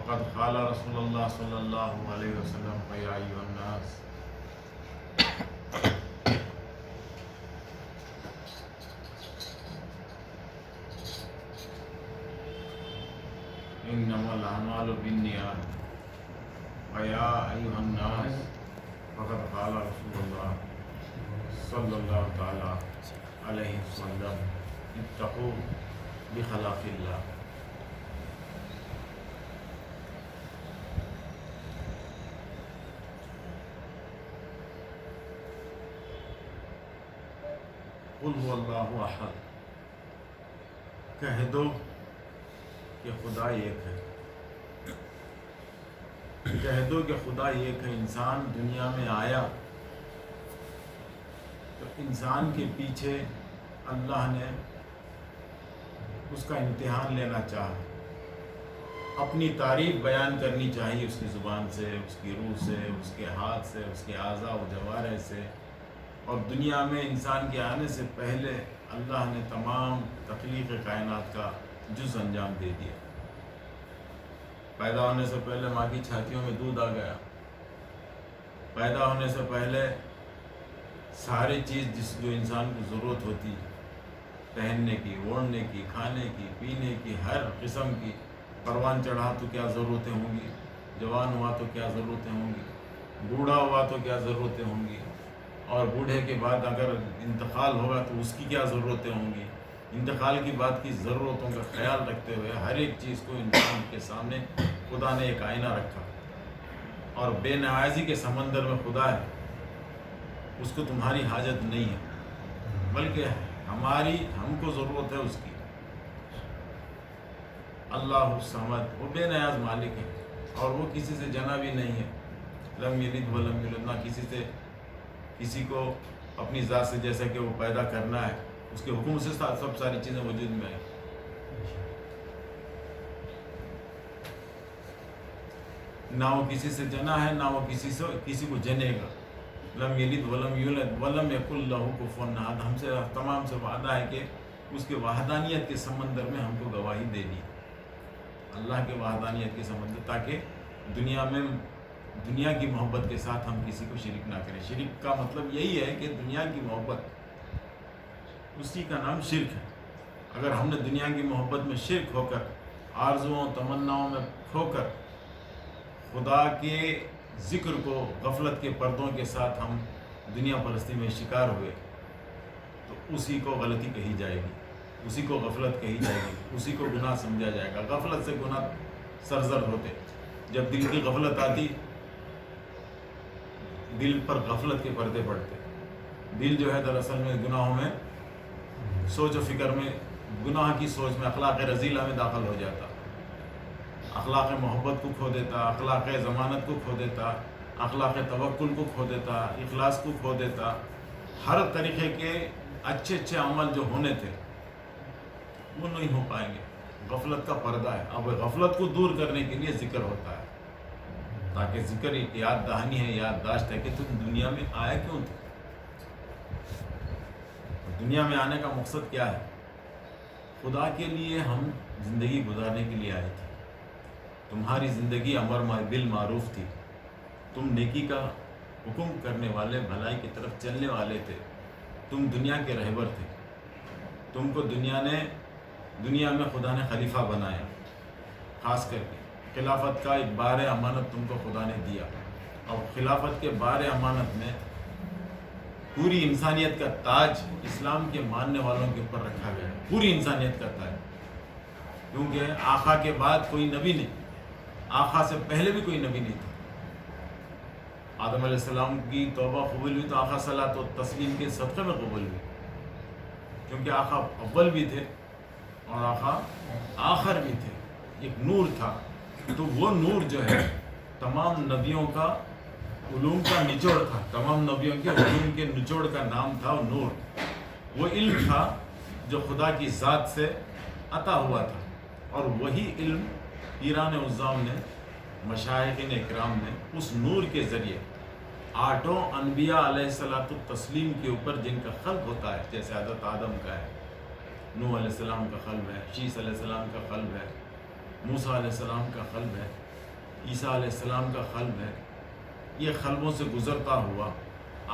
وقد قال رسول اللہ صلی اللہ علیہ وسلم یا ایھا الناس انما الاعمال بالنیات یا ایھا الناس وقد قال رسول اللہ صلی اللہ تعالی علیہ وسلم اتقوا بخلاق اللہ. قل هو اللہ احد، کہہ دو کہ خدا ایک ہے. کہہ دو کہ خدا ایک ہے. انسان دنیا میں آیا تو انسان کے پیچھے اللہ نے اس کا امتحان لینا چاہا. اپنی تعریف بیان کرنی چاہیے اس کی زبان سے، اس کی روح سے، اس کے ہاتھ سے، اس کے اعضاء و جوارح سے. اور دنیا میں انسان کے آنے سے پہلے اللہ نے تمام تخلیق کائنات کا جز انجام دے دیا. پیدا ہونے سے پہلے ماں کی چھاتیوں میں دودھ آ گیا. پیدا ہونے سے پہلے ساری چیز جو انسان کو ضرورت ہوتی، پہننے کی، اوڑھنے کی، کھانے کی، پینے کی، ہر قسم کی. پروان چڑھا تو کیا ضرورتیں ہوں گی، جوان ہوا تو کیا ضرورتیں ہوں گی، بوڑھا ہوا تو کیا ضرورتیں ہوں گی، اور بوڑھے کے بعد اگر انتقال ہوگا تو اس کی کیا ضرورتیں ہوں گی. انتقال کی بات کی ضرورتوں کا خیال رکھتے ہوئے ہر ایک چیز کو انسان کے سامنے خدا نے ایک آئینہ رکھا. اور بے نیازی کے سمندر میں خدا ہے، اس کو تمہاری حاجت نہیں ہے، بلکہ ہم کو ضرورت ہے اس کی. اللہ الصمد، وہ بے نیاز مالک ہے اور وہ کسی سے جنا بھی نہیں ہے. لم یلد ولم یولد، نہ کسی کو اپنی ذات سے جیسا کہ وہ پیدا کرنا ہے، اس کے حکم سے سب ساری چیزیں وجود میں ہیں. نہ وہ کسی سے جنا ہے، نہ وہ کسی کو جنے گا. لم یلد ولم یولد ولم یکن لہ کفوا احد. ہم سے تمام سے وعدہ ہے کہ اس کے وحدانیت کے سمندر میں ہم کو گواہی دینی ہے. اللہ کے وحدانیت کے سمندر، تاکہ دنیا کی محبت کے ساتھ ہم کسی کو شرک نہ کریں. شرک کا مطلب یہی ہے کہ دنیا کی محبت، اسی کا نام شرک ہے. اگر ہم نے دنیا کی محبت میں شرک ہو کر، آرزوؤں تمناؤں میں کھو کر خدا کے ذکر کو غفلت کے پردوں کے ساتھ ہم دنیا پرستی میں شکار ہوئے تو اسی کو غلطی کہی جائے گی، اسی کو غفلت کہی جائے گی، اسی کو گناہ سمجھا جائے گا. غفلت سے گناہ سرزد ہوتے. جب دل کی غفلت آتی، دل پر غفلت کے پردے پڑتے. دل جو ہے دراصل میں گناہوں میں، سوچ و فکر میں، گناہ کی سوچ میں، اخلاق رذیلہ میں داخل ہو جاتا. اخلاق محبت کو کھو دیتا، اخلاق ضمانت کو کھو دیتا، اخلاق توکل کو کھو دیتا، اخلاص کو کھو دیتا. ہر طریقے کے اچھے عمل جو ہونے تھے وہ نہیں ہو پائیں گے. غفلت کا پردہ ہے. اب غفلت کو دور کرنے کے لیے ذکر ہوتا ہے، تاکہ ذکر ایک یاد دہانی ہے، یادداشت ہے کہ تم دنیا میں آیا کیوں تھے. دنیا میں آنے کا مقصد کیا ہے؟ خدا کے لیے ہم زندگی گزارنے کے لیے آئے تھے. تمہاری زندگی امر بالمعروف تھی. تم نیکی کا حکم کرنے والے، بھلائی کی طرف چلنے والے تھے. تم دنیا کے رہبر تھے. تم کو دنیا میں خدا نے خلیفہ بنایا. خاص کر کے خلافت کا ایک بار امانت تم کو خدا نے دیا. اور خلافت کے بار امانت میں پوری انسانیت کا تاج اسلام کے ماننے والوں کے اوپر رکھا گیا ہے. پوری انسانیت کا تاج. کیونکہ آقا کے بعد کوئی نبی نہیں، آقا سے پہلے بھی کوئی نبی نہیں تھا. آدم علیہ السلام کی توبہ قبول ہوئی تو آقا صلاۃ و تسلیم کے صدقے میں قبول ہوئی، کیونکہ آقا اول بھی تھے اور آقا آخر بھی تھے. ایک نور تھا. تو وہ نور جو ہے تمام نبیوں کا علوم کا نچوڑ تھا. تمام نبیوں کے علوم کے نچوڑ کا نام تھا نور. وہ علم تھا جو خدا کی ذات سے عطا ہوا تھا. اور وہی علم پیران عظام نے، مشائخین اکرام نے اس نور کے ذریعے آٹھوں انبیاء علیہ الصلوۃ والتسلیم کے اوپر جن کا خلق ہوتا ہے، جیسے حضرت آدم کا ہے، نوح علیہ السلام کا قلب ہے، شیس علیہ السلام کا قلب ہے، موسیٰ علیہ السلام کا قلب ہے، عیسیٰ علیہ السلام کا قلب ہے، یہ قلبوں سے گزرتا ہوا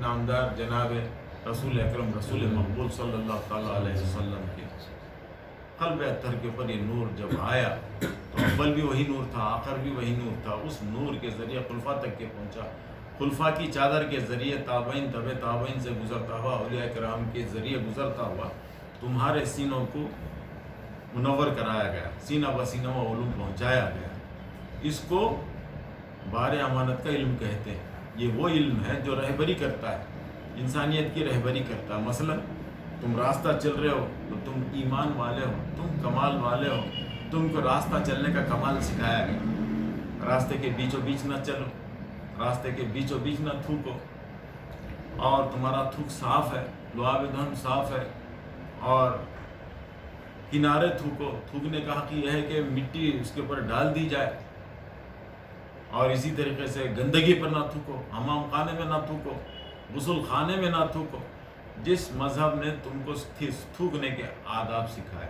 نامدار جناب رسول اکرم رسول مقبول صلی اللہ تعالیٰ علیہ وسلم کے قلب اطہر کے اوپر یہ نور جب آیا تو اول بھی وہی نور تھا، آخر بھی وہی نور تھا، اس نور کے ذریعے خلفاء تک کے پہنچا، خلفاء کی چادر کے ذریعے تابعین تبع تابعین سے گزرتا ہوا، اولیاء کرام کے ذریعے گزرتا ہوا تمہارے سینوں کو منور کرایا گیا، سینہ بسینہ و علوم پہنچایا گیا۔ اس کو بار امانت کا علم کہتے ہیں۔ یہ وہ علم ہے جو رہبری کرتا ہے، انسانیت کی رہبری کرتا ہے۔ مثلا تم راستہ چل رہے ہو تو تم ایمان والے ہو، تم کمال والے ہو، تم کو راستہ چلنے کا کمال سکھایا گیا۔ راستے کے بیچوں بیچ نہ چلو، راستے کے بیچوں بیچ نہ تھوکو، اور تمہارا تھوک صاف ہے، لعاب دہن صاف ہے، اور کنارے تھوکو۔ تھوکنے کا حق یہ ہے کہ مٹی اس کے اوپر ڈال دی جائے، اور اسی طریقے سے گندگی پر نہ تھوکو، حمام خانے میں نہ تھوکو، غسل خانے میں نہ تھوکو۔ جس مذہب نے تم کو تھوکنے کے آداب سکھائے،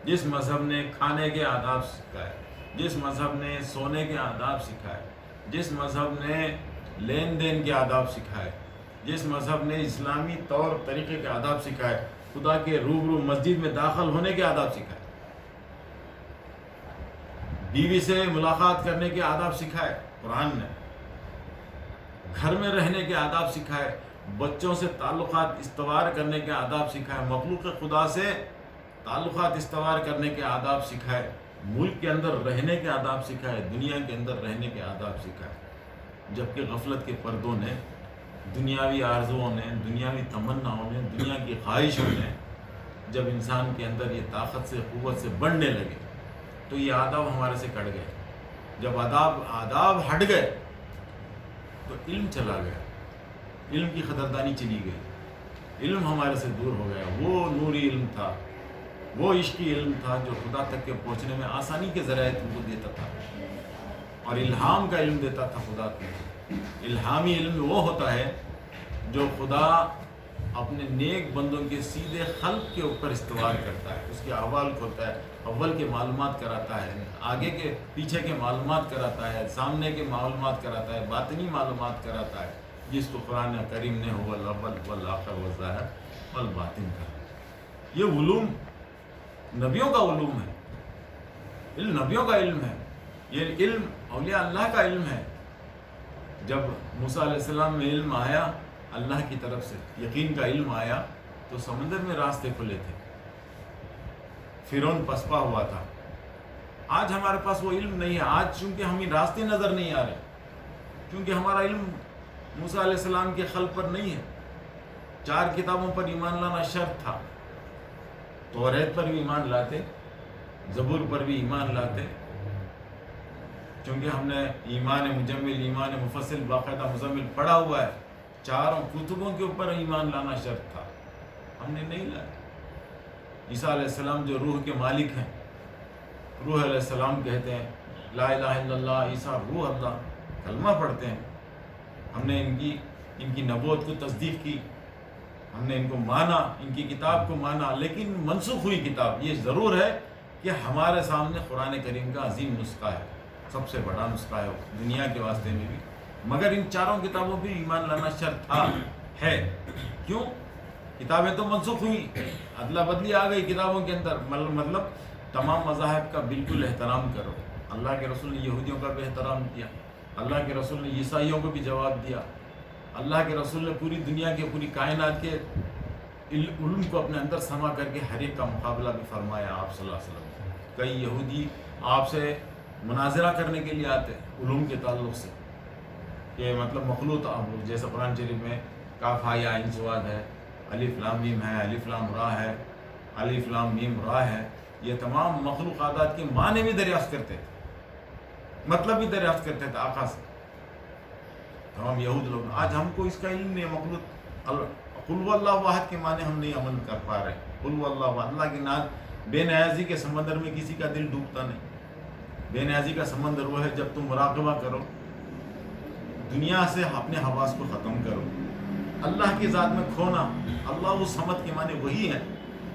جس مذہب نے کھانے کے آداب سکھائے، جس مذہب نے سونے کے آداب سکھائے، جس مذہب نے لین دین کے آداب سکھائے، جس مذہب نے اسلامی طور طریقے کے آداب سکھائے، خدا کے روبرو مسجد میں داخل ہونے کے آداب سکھائے، بیوی سے ملاقات کرنے کے آداب سکھائے قرآن نے، گھر میں رہنے کے آداب سکھائے، بچوں سے تعلقات استوار کرنے کے آداب سکھائے، مخلوق خدا سے تعلقات استوار کرنے کے آداب سکھائے، ملک کے اندر رہنے کے آداب سکھائے، دنیا کے اندر رہنے کے آداب سکھائے۔ جبکہ غفلت کے پردوں نے، دنیاوی آرزوؤں نے، دنیاوی تمناؤں نے، دنیا کی خواہشوں نے جب انسان کے اندر یہ طاقت سے قوت سے بڑھنے لگے تو یہ آداب ہمارے سے کٹ گئے۔ جب آداب ہٹ گئے تو علم چلا گیا، علم کی قدردانی چلی گئی، علم ہمارے سے دور ہو گیا۔ وہ نوری علم تھا، وہ عشقی علم تھا جو خدا تک کے پہنچنے میں آسانی کے ذرائع تم کو دیتا تھا، اور الہام کا علم دیتا تھا خدا کو۔ الہامی علم وہ ہوتا ہے جو خدا اپنے نیک بندوں کے سیدھے قلب کے اوپر استوار کرتا ہے، اس کے احوال کھولتا ہے، اول کے معلومات کراتا ہے، آگے کے پیچھے کے معلومات کراتا ہے، سامنے کے معلومات کراتا ہے، باطنی معلومات کراتا ہے، جس کو قرآن کریم نے هو الاول والآخر والظاہر والباطن کہا۔ یہ علوم نبیوں کا علوم ہے، علم نبیوں کا علم ہے، یہ علم اولیاء اللہ کا علم ہے۔ جب موسیٰ علیہ السلام میں علم آیا اللہ کی طرف سے، یقین کا علم آیا، تو سمندر میں راستے کھلے تھے، فرعون پسپا ہوا تھا۔ آج ہمارے پاس وہ علم نہیں ہے، آج چونکہ ہمیں راستے نظر نہیں آ رہے، کیونکہ ہمارا علم موسیٰ علیہ السلام کے قلب پر نہیں ہے۔ 4 کتابوں پر ایمان لانا شرط تھا، توریت پر بھی ایمان لاتے، زبور پر بھی ایمان لاتے، چونکہ ہم نے ایمان مجمل، ایمان مفصل باقاعدہ مزمل پڑھا ہوا ہے، 4 کتبوں کے اوپر ایمان لانا شرط تھا، ہم نے نہیں لایا۔ عیسیٰ علیہ السلام جو روح کے مالک ہیں، روح علیہ السلام کہتے ہیں لا الہ الا اللہ، عیسیٰ روح اللہ، کلمہ پڑھتے ہیں، ہم نے ان کی نبوت کو تصدیق کی، ہم نے ان کو مانا، ان کی کتاب کو مانا، لیکن منسوخ ہوئی کتاب۔ یہ ضرور ہے کہ ہمارے سامنے قرآن کریم کا عظیم نسخہ ہے، سب سے بڑا نسخہ ہے دنیا کے واسطے میں بھی، مگر ان 4 کتابوں پہ ایمان لانا شرط تھا ہے۔ کیوں؟ کتابیں تو منسوخ ہوئی، ادلا بدلی آ گئی کتابوں کے اندر، مطلب تمام مذاہب کا بالکل احترام کرو۔ اللہ کے رسول نے یہودیوں کا بھی احترام کیا، اللہ کے رسول نے عیسائیوں کو بھی جواب دیا، اللہ کے رسول نے پوری دنیا کے، پوری کائنات کے علم کو اپنے اندر سما کر کے ہر ایک کا مقابلہ بھی فرمایا آپ صلی اللہ علیہ وسلم۔ کئی یہودی آپ سے مناظرہ کرنے کے لیے آتے علوم کے تعلق سے، کہ مطلب مخلوط، جیسے قرآن شریف میں کاف ہا یا عین صاد ہے، الف لام میم ہے، الف لام را ہے، الف لام میم را ہے، یہ تمام مخلوقات کے معنی بھی دریافت کرتے تھے، مطلب بھی دریافت کرتے تھے آقا سے تمام یہود لوگ۔ آج ہم کو اس کا علم نہیں، مخلوط قل هو اللہ واحد کے معنی ہم نہیں عمل کر پا رہے۔ قل هو اللہ واحد، اللہ کی ناز بے نیازی کے سمندر میں کسی کا دل ڈوبتا نہیں۔ بے نیازی کا سمندر وہ ہے جب تم مراقبہ کرو، دنیا سے اپنے حواس کو ختم کرو، اللہ کی ذات میں کھونا۔ اللہ الصمد کے معنی وہی ہے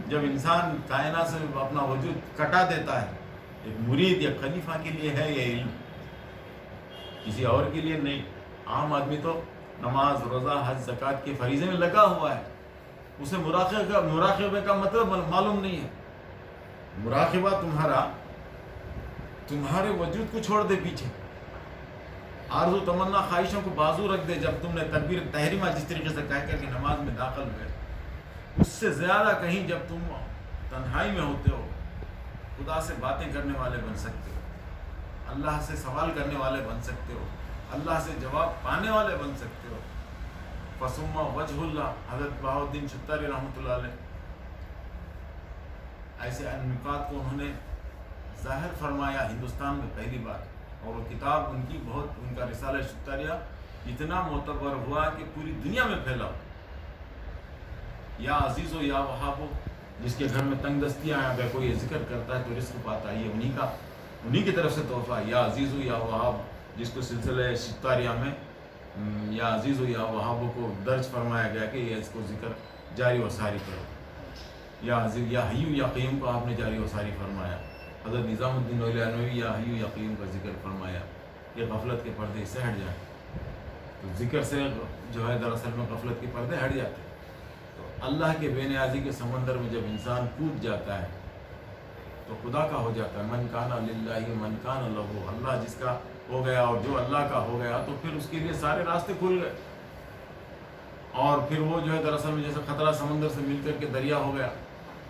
جب انسان کائنات سے اپنا وجود کٹا دیتا ہے، ایک مرید یا خلیفہ کے لیے ہے یہ علم، کسی اور کے لیے نہیں۔ عام آدمی تو نماز، روزہ، حج، زکوٰۃ کے فریضے میں لگا ہوا ہے، اسے مراقبے کا مطلب معلوم نہیں ہے۔ مراقبہ تمہارے وجود کو چھوڑ دے پیچھے، آرزو تمنا خواہشوں کو بازو رکھ دے۔ جب تم نے تکبیر تحریمہ جس طریقے سے کہہ کر کے نماز میں داخل ہوئے، اس سے زیادہ کہیں جب تم تنہائی میں ہوتے ہو خدا سے باتیں کرنے والے بن سکتے ہو، اللہ سے سوال کرنے والے بن سکتے ہو، اللہ سے جواب پانے والے بن سکتے ہو۔ فسما وجہ اللہ، حضرت بہاؤالدین شتاری رحمۃ اللہ علیہ ایسے نکات کو انہوں نے ظاہر فرمایا ہندوستان میں پہلی بار، اور وہ کتاب ان کا رسالہ شتاریہ اتنا معتبر ہوا کہ پوری دنیا میں پھیلا۔ یا عزیز ہو یا وہاب ہو، جس کے گھر میں تنگ دستیاں ہیں، اگر کوئی ذکر کرتا ہے تو رزق پاتا ہے، یہ انہی کی طرف سے تحفہ ہے۔ یا عزیز ہو یا وہاب، جس کو سلسلہ شتاریہ میں یا عزیز ہو یا وہاب کو درج فرمایا گیا کہ یہ اس کو ذکر جاری و ساری کرو۔ یا عزیز یا حیو یا قیوم کو آپ نے جاری و ساری فرمایا۔ حضرت نظام الدین اولیاء یا حیو یا قیوم کا ذکر فرمایا، یہ غفلت کے پردے سے ہٹ جائیں۔ تو ذکر سے جو ہے دراصل میں غفلت کے پردے ہٹ جاتے ہیں۔ تو اللہ کے بے نیازی کے سمندر میں جب انسان کود جاتا ہے تو خدا کا ہو جاتا ہے۔ من کان للہ من کان لہ، اللہ جس کا ہو گیا اور جو اللہ کا ہو گیا تو پھر اس کے لیے سارے راستے کھل گئے، اور پھر وہ جو ہے دراصل میں جیسے خطرہ سمندر سے مل کر کے دریا ہو گیا۔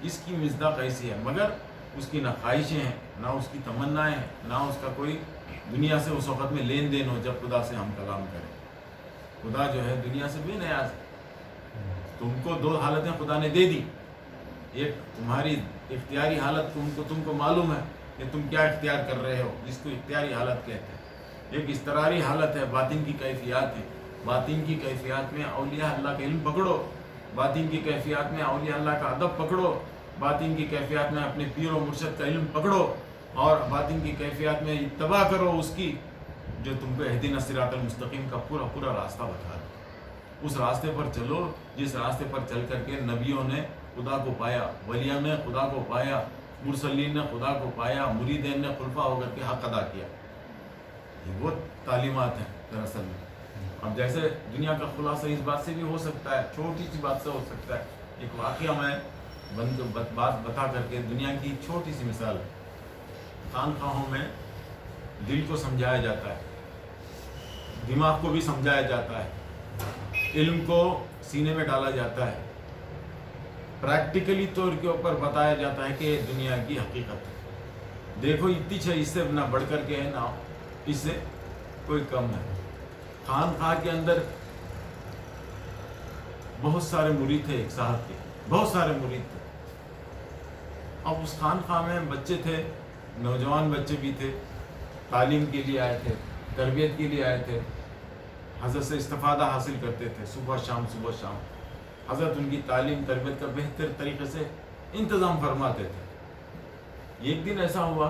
اس کی مصداق ایسی ہے، مگر اس کی نہ خواہشیں ہیں، نہ اس کی تمنائیں ہیں، نہ اس کا کوئی دنیا سے اس وقت میں لین دین ہو جب خدا سے ہم کلام کریں۔ خدا جو ہے دنیا سے بے نیاز ہے۔ تم کو دو حالتیں خدا نے دے دی، ایک تمہاری اختیاری حالت، تم کو معلوم ہے کہ تم کیا اختیار کر رہے ہو، جس کو اختیاری حالت کہتے ہیں۔ ایک اضطراری حالت ہے، باطن کی کیفیات ہے۔ باطن کی کیفیات میں اولیاء اللہ کا علم پکڑو، باطن کی کیفیات میں اولیاء اللہ کا ادب پکڑو، باطن کی کیفیات میں اپنے پیر و مرشد کا علم پکڑو، اور باطن کی کیفیات میں اتباع کرو اس کی جو تم کو اہدنا الصراط المستقیم کا پورا راستہ بتا دے۔ اس راستے پر چلو جس راستے پر چل کر کے نبیوں نے خدا کو پایا، ولیوں نے خدا کو پایا، مرسلین نے خدا کو پایا، مریدین نے خلفاء ہو کر کے حق ادا کیا۔ یہ وہ تعلیمات ہیں دراصل میں۔ اب جیسے دنیا کا خلاصہ اس بات سے بھی ہو سکتا ہے، چھوٹی سی بات سے ہو سکتا ہے۔ ایک واقعہ میں بات بتا کر کے دنیا کی چھوٹی سی مثال، خانقاہوں میں دل کو سمجھایا جاتا ہے، دماغ کو بھی سمجھایا جاتا ہے، علم کو سینے میں ڈالا جاتا ہے، پریکٹیکلی طور کے اوپر بتایا جاتا ہے کہ یہ دنیا کی حقیقت ہے۔ دیکھو اتنی ہے، اس سے نہ بڑھ کر کے ہے، نہ اس سے کوئی کم ہے۔ خانقاہ کے اندر بہت سارے مرید تھے، ایک صاحب کے بہت سارے مرید تھے۔ اب اس خانقاہ میں بچے تھے، نوجوان بچے بھی تھے، تعلیم کے لیے آئے تھے، تربیت کے لیے آئے تھے، حضرت سے استفادہ حاصل کرتے تھے صبح شام صبح شام۔ حضرت ان کی تعلیم تربیت کا بہتر طریقے سے انتظام فرماتے تھے۔ ایک دن ایسا ہوا،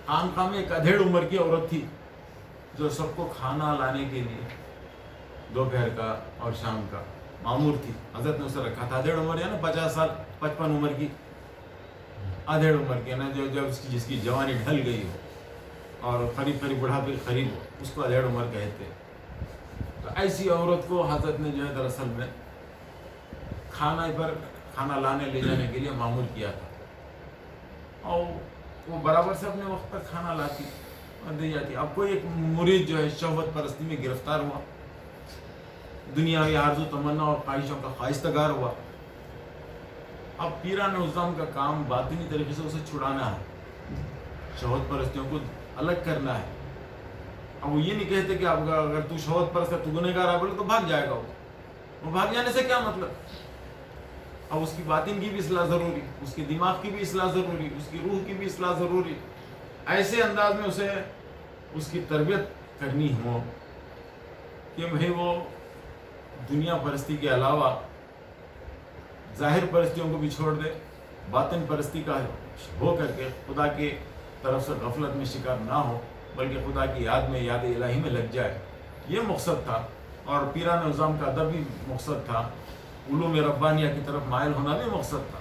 خانقاہ میں ایک ادھیڑ عمر کی عورت تھی جو سب کو کھانا لانے کے لیے دوپہر کا اور شام کا معمور تھی۔ حضرت نے اسے رکھا تھا، ادھیڑ عمر نا 50 سال 55 عمر کی، ادھیڑ عمر کی نا، جو جس کی جوانی ڈھل گئی ہو اور قریب بڑھاپے قریب ہو، اس کو ادھیڑ عمر کہتے۔ تو ایسی عورت کو حضرت نے جو ہے دراصل میں کھانا لانے لے جانے کے لیے معمور کیا تھا، اور وہ برابر سے اپنے وقت پر کھانا لاتی اور دے جاتی۔ اب کوئی ایک مرید جو ہے شہوت پرستی میں گرفتار ہوا، دنیاوی آرزو تمنا اور خواہشوں کا خواہشتگار ہوا۔ اب پیران نظام کا کام باطنی طریقے سے اسے چھڑانا ہے، شہوت پرستیوں کو الگ کرنا ہے۔ اب وہ یہ نہیں کہتے کہ اب اگر تو شہوت پرست ہے تو گنہگار ہے بولے تو بھاگ جائے گا، وہ بھاگ جانے سے کیا مطلب؟ اب اس کی باطن کی بھی اصلاح ضروری، اس کے دماغ کی بھی اصلاح ضروری، اس کی روح کی بھی اصلاح ضروری۔ ایسے انداز میں اسے اس کی تربیت کرنی ہو کہ بھئی وہ دنیا پرستی کے علاوہ ظاہر پرستیوں کو بھی چھوڑ دے، باطن پرستی کا ہو کر کے خدا کی طرف سے غفلت میں شکار نہ ہو، بلکہ خدا کی یاد میں، یاد الہی میں لگ جائے۔ یہ مقصد تھا، اور پیران نظام کا ادب بھی مقصد تھا، علوم ربانیہ کی طرف مائل ہونا بھی مقصد تھا۔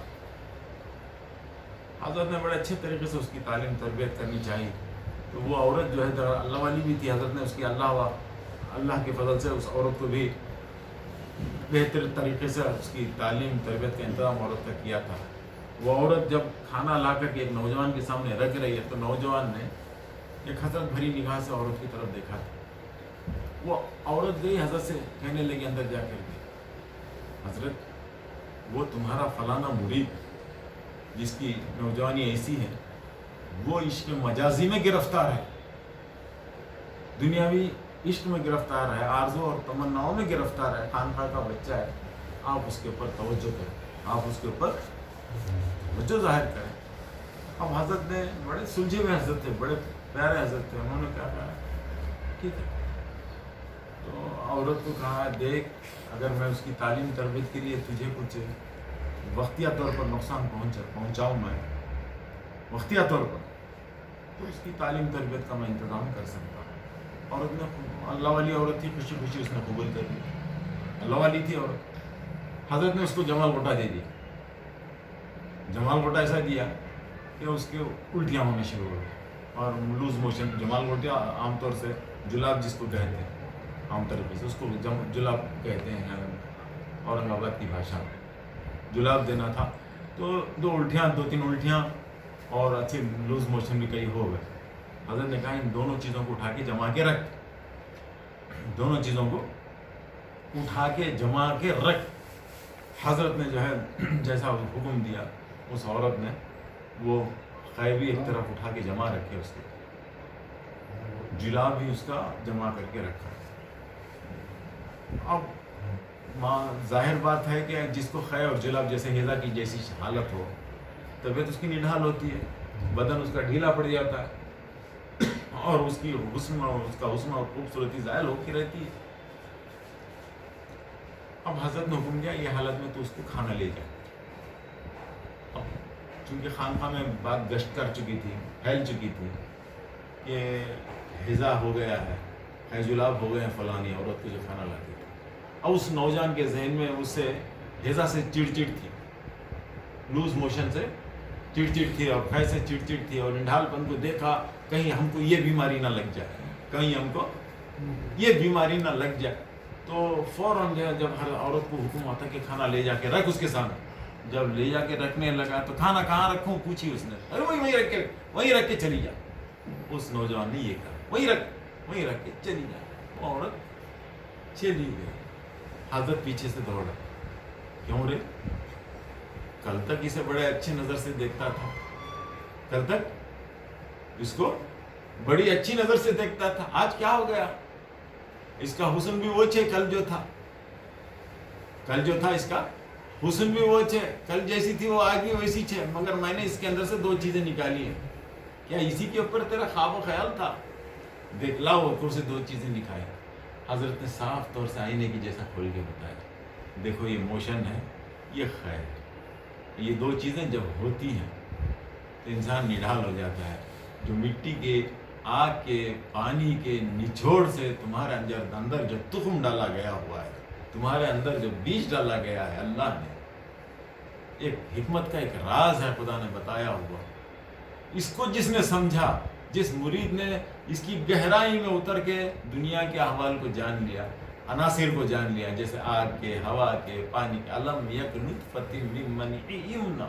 حضرت نے بڑے اچھے طریقے سے اس کی تعلیم تربیت کرنی چاہیے. تو وہ عورت جو ہے اللہ والی بھی تھی. حضرت نے اس کی اللہ کے فضل سے اس عورت کو بھی بہتر طریقے سے اس کی تعلیم تربیت کا انتظام عورت کا کیا تھا. وہ عورت جب کھانا لا کر کے ایک نوجوان کے سامنے رکھ رہی ہے تو نوجوان نے ایک حسرت بھری نگاہ سے عورت کی طرف دیکھا تھا. وہ عورت گئی حضرت سے کہنے لگی اندر جا کر کے, حضرت وہ تمہارا فلانا مرید جس کی نوجوانی ایسی ہے وہ عشق مجازی میں گرفتار ہے, دنیاوی عشق میں گرفتار ہے, آرزو اور تمناؤں میں گرفتار ہے, خانقاہ کا بچہ ہے. آپ اس کے اوپر توجہ کریں, آپ اس کے اوپر توجہ ظاہر کریں. اب حضرت نے بڑے سلجھے ہوئے حضرت تھے, بڑے پیارے حضرت تھے. انہوں نے کیا کہا, ٹھیک ہے. تو عورت کو کہا, دیکھ اگر میں اس کی تعلیم تربیت کے لیے تجھے کچھ وقتیہ طور پر نقصان پہنچاؤں میں وقتیہ طور پر, تو اس کی تعلیم تربیت کا میں انتظام کر سکتا ہوں. عورت نے, اللہ والی عورت تھی, خوشی خوشی اس نے قبول کر لی. اللہ والی تھی عورت. حضرت نے اس کو جمال گھوٹا دے دیا. جمال گھوٹا ایسا دیا کہ اس کے الٹیاں ہونے شروع ہو گئی اور لوز موشن. جمال گھوٹا عام طور سے جلاب جس کو کہتے ہیں, عام طریقے سے اس کو جلاب کہتے ہیں اورنگ آباد کی بھاشا میں. جلاب دینا تھا تو دو تین الٹیاں اور اچھے لوز موشن بھی کئی ہو گئے. حضرت نے کہا ان دونوں چیزوں کو اٹھا کے جما کے رکھ, دونوں چیزوں کو اٹھا کے جما کے رکھ. حضرت نے جو ہے جیسا حکم دیا اس عورت نے وہ خیبی ایک طرف اٹھا کے جمع رکھے, اس کے جلاب بھی اس کا جمع کر کے رکھا. اب ظاہر بات ہے کہ جس کو خے اور جلاب جیسے ہیضہ کی جیسی حالت ہو, طبیعت اس کی نڈھال ہوتی ہے, بدن اس کا ڈھیلا پڑ جاتا ہے اور اس کی حسن اور خوبصورتی زائل ہو کے رہتی ہے. اب حضرت نے حکم دیا یہ حالت میں تو اس کو کھانا لے جا. اب چونکہ خانقاہ میں بات گشت کر چکی تھی, پھیل چکی تھی کہ ہیضہ ہو گیا ہے, خے جلاب ہو گئے ہیں فلانی عورت کو جو کھانا لاتی تھی. اب اس نوجوان کے ذہن میں اس سے ہیضہ سے چڑچڑ تھی, لوز موشن سے چڑچڑ تھی اور خے سے چڑچڑ تھی, اور نڈھال پن کو دیکھا کہیں ہم کو یہ بیماری نہ لگ جائے, کہیں ہم کو یہ بیماری نہ لگ جائے. تو فوراً جو ہے جب ہر عورت کو حکم آتا کہ کھانا لے جا کے رکھ اس کے سامنے, جب لے جا کے رکھنے لگا تو کھانا کہاں رکھوں پوچھی اس نے. ارے وہیں رکھ کے چلی جا. اس نوجوان نے یہ کہا وہیں رکھ کے چلی جا. وہ عورت چلی گئی. حضرت پیچھے سے دوڑا, کیوں رے, کل تک اسے بڑے اچھی نظر سے دیکھتا تھا, کل تک اس کو بڑی اچھی نظر سے دیکھتا تھا, آج کیا ہو گیا. اس کا حسن بھی وہ چھے کل جو تھا اس کا حسن بھی وہ چھے, کل جیسی تھی وہ آج بھی ویسی چھے, مگر میں نے اس کے اندر سے دو چیزیں نکالی ہیں. کیا اسی کے اوپر تیرا خواب و خیال تھا, دیکھ لاؤ اوپر سے دو چیزیں نکائی. حضرت نے صاف طور سے آئینے کی جیسا کھول کے بتایا, دیکھو یہ موشن ہے, یہ خیر ہے. یہ دو چیزیں جب ہوتی ہیں تو انسان نڈھال ہو جاتا ہے. جو مٹی کے, آگ کے, پانی کے نچوڑ سے تمہارے اندر جو تخم ڈالا گیا ہوا ہے, تمہارے اندر جو بیج ڈالا گیا ہے, اللہ نے ایک حکمت کا ایک راز ہے خدا نے بتایا ہوا. اس کو جس نے سمجھا, جس مرید نے اس کی گہرائی میں اتر کے دنیا کے احوال کو جان لیا, عناصر کو جان لیا, جیسے آگ کے, ہوا کے, پانی کے. علم یک نطفۃ من منی یمنی,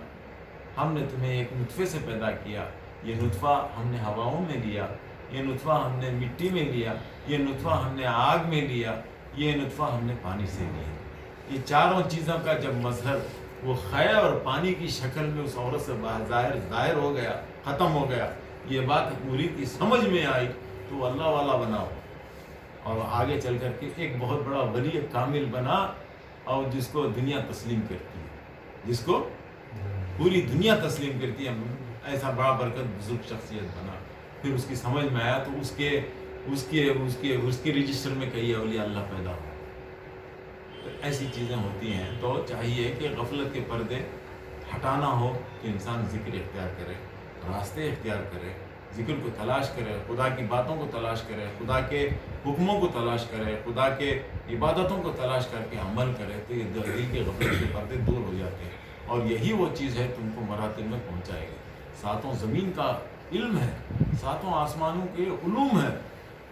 ہم نے تمہیں ایک نطفے سے پیدا کیا, یہ نطفہ ہم نے ہواؤں میں لیا, یہ نطفہ ہم نے مٹی میں لیا, یہ نطفہ ہم نے آگ میں لیا, یہ نطفہ ہم نے پانی سے لیا. یہ چاروں چیزوں کا جب مظہر وہ خے اور پانی کی شکل میں اس عورت سے ظاہر ہو گیا, ختم ہو گیا, یہ بات مرید کی سمجھ میں آئی تو وہ اللہ والا بنا اور آگے چل کر کے ایک بہت بڑا ولی کامل بنا, اور جس کو دنیا تسلیم کرتی ہے, جس کو پوری دنیا تسلیم کرتی ہے. ایسا بڑا برکت بزرگ شخصیت بنا. پھر اس کی سمجھ میں آیا تو اس کے رجسٹر میں کئی اولیاء اللہ پیدا ہو. تو ایسی چیزیں ہوتی ہیں. تو چاہیے کہ غفلت کے پردے ہٹانا ہو تو انسان ذکر اختیار کرے, راستے اختیار کرے, ذکر کو تلاش کرے, خدا کی باتوں کو تلاش کرے, خدا کے حکموں کو تلاش کرے, خدا کے عبادتوں کو تلاش کر کے عمل کرے, تو یہ دل کے غفلت کے پردے دور ہو جاتے ہیں. اور یہی وہ چیز ہے تم کو مراتب میں پہنچائے گی. ساتوں زمین کا علم ہے، ساتوں آسمانوں کے علوم ہے،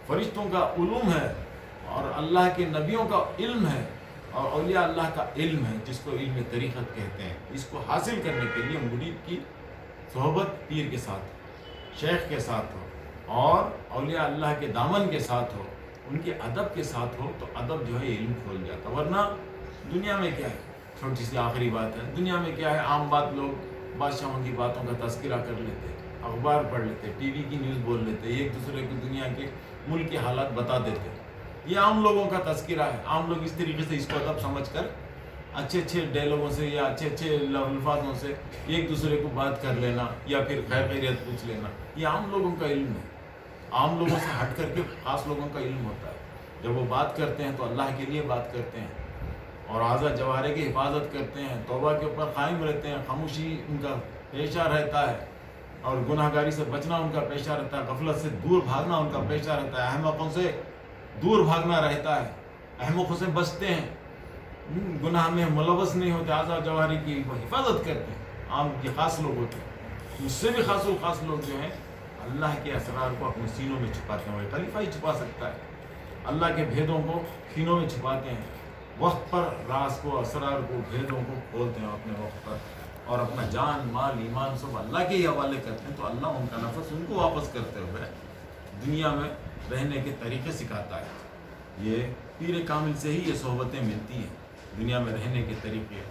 فرشتوں کا علوم ہے، اور اللہ کے نبیوں کا علم ہے، اور اولیاء اللہ کا علم ہے، جس کو علم طریقت کہتے ہیں۔ اس کو حاصل کرنے کے لیے مرید کی صحبت پیر کے ساتھ، شیخ کے ساتھ ہو، اور اولیاء اللہ کے دامن کے ساتھ ہو، ان کے ادب کے ساتھ ہو، تو ادب جو ہے علم کھول جاتا۔ ورنہ دنیا میں کیا ہے، چھوٹی سی آخری بات ہے، دنیا میں کیا ہے، عام بات، لوگ بادشاہوں کی باتوں کا تذکرہ کر لیتے، اخبار پڑھ لیتے، ٹی وی کی نیوز بول لیتے، ایک دوسرے کی دنیا کے ملک کے حالات بتا دیتے۔ یہ عام لوگوں کا تذکرہ ہے۔ عام لوگ اس طریقے سے اس کو ادب سمجھ کر اچھے اچھے ڈائلاگوں سے یا اچھے اچھے الفاظوں سے ایک دوسرے کو بات کر لینا، یا پھر خیر خیریت پوچھ لینا، یہ عام لوگوں کا علم ہے۔ عام لوگوں سے ہٹ کر کے خاص لوگوں کا علم ہوتا ہے۔ جب وہ بات کرتے ہیں تو اللہ کے لیے بات کرتے ہیں، اور اعضاء جوارح کی حفاظت کرتے ہیں، توبہ کے اوپر قائم رہتے ہیں، خاموشی ان کا پیشہ رہتا ہے، اور گناہ گاری سے بچنا ان کا پیشہ رہتا ہے، غفلت سے دور بھاگنا ان کا پیشہ رہتا ہے، احمقوں سے دور بھاگنا رہتا ہے، احمقوں سے بچتے ہیں، گناہ میں ملوث نہیں ہوتے، اعضاء جوارح کی حفاظت کرتے ہیں۔ عام کے خاص لوگ ہوتے ہیں، اس سے بھی خاص لوگ جو ہیں اللہ کے اسرار کو اپنے سینوں میں چھپاتے ہیں۔ وہ خلیفہ ہی چھپا سکتا ہے، اللہ کے بھیدوں کو سینوں میں چھپاتے ہیں، وقت پر راز کو، اسرار کو، بھیدوں کو کھولتے ہیں اپنے وقت پر، اور اپنا جان، مال، ایمان سب اللہ کے ہی حوالے کرتے ہیں، تو اللہ ان کا نفس ان کو واپس کرتے ہوئے دنیا میں رہنے کے طریقے سکھاتا ہے۔ یہ پیر کامل سے ہی یہ صحبتیں ملتی ہیں، دنیا میں رہنے کے طریقے،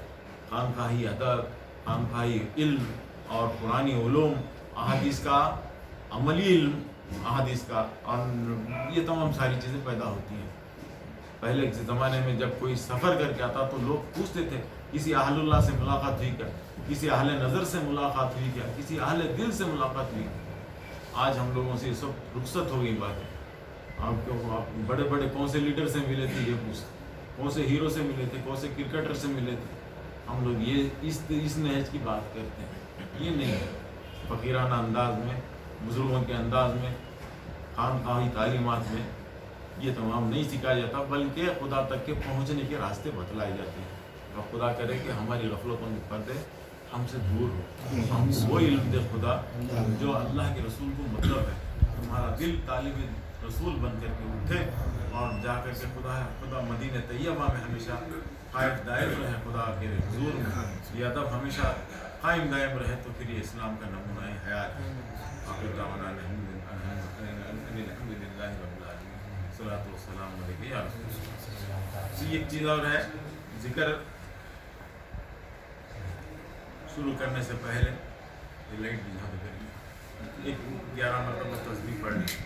خانقاہی ادب، خانقاہی علم، اور قرآنی علوم، احادیث کا عملی علم، احادیث کا، اور یہ تمام ساری چیزیں پیدا ہوتی ہیں۔ پہلے کے زمانے میں جب کوئی سفر کر کے آتا تو لوگ پوچھتے تھے، کسی اہل اللہ سے ملاقات ہوئی کیا، کسی اہل نظر سے ملاقات ہوئی کیا، کسی اہل دل سے ملاقات ہوئی کیا۔ آج ہم لوگوں سے یہ سب رخصت ہو گئی بات ہے۔ آپ بڑے بڑے کون سے لیڈر سے ملے تھے یہ پوچھتے، کون سے ہیرو سے ملے تھے، کون سے کرکٹر سے ملے تھے، ہم لوگ یہ اس نہج کی بات کرتے ہیں۔ یہ نہیں ہے، فقیرانہ انداز میں، بزرگوں کے انداز میں، خانقاہی تعلیمات میں یہ تمام نہیں سکھایا جاتا، بلکہ خدا تک کے پہنچنے کے راستے بتلائے جاتے ہیں۔ اب خدا کرے کہ ہماری غفلتوں کے پردے ہم سے دور ہو، ہم وہ علم دے خدا جو اللہ کے رسول کو مطلب ہے، ہمارا دل طالب رسول بن کر کے اٹھے، اور جا کر کے خدا مدینہ طیبہ میں ہمیشہ قائم دائم رہے، خدا کے حضور میں یہ ادب ہمیشہ قائم دائم رہے، تو پھر یہ اسلام کا نمونہ حیات ہے۔ آخر دعوانا الحمد للہ رب العالمین، صلاۃ والسلام علیہ یا رسول اللہ۔ ایک چیز اور ہے، ذکر شروع کرنے سے پہلے یہ لائٹ بجھا دے کر 11 مرتبہ تسبیح پڑھنی۔